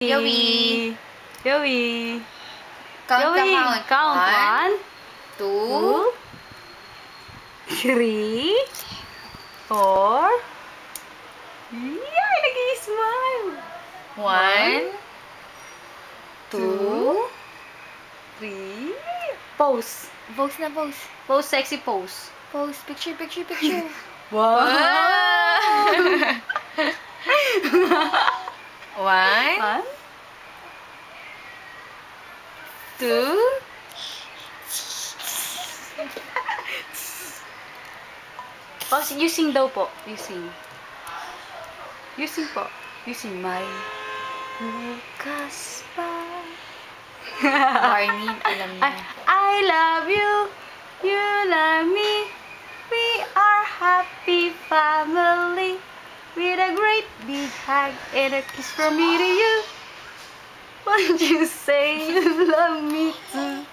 Joey. Joey. Count. Count. 1, 2, 3, 4. Yay! Nag-i-smile. 1, 2. 3. Pose. Pose na pose. Pose, sexy pose. Pose. Picture. Wow! 1, 2. Oh, you sing daw po. You sing. You sing po. You sing. May bukas pa. Marlene, alam niya. I love you. You love me. We are happy family. With a great big hug and a kiss from me to you. Won't you say you love me too?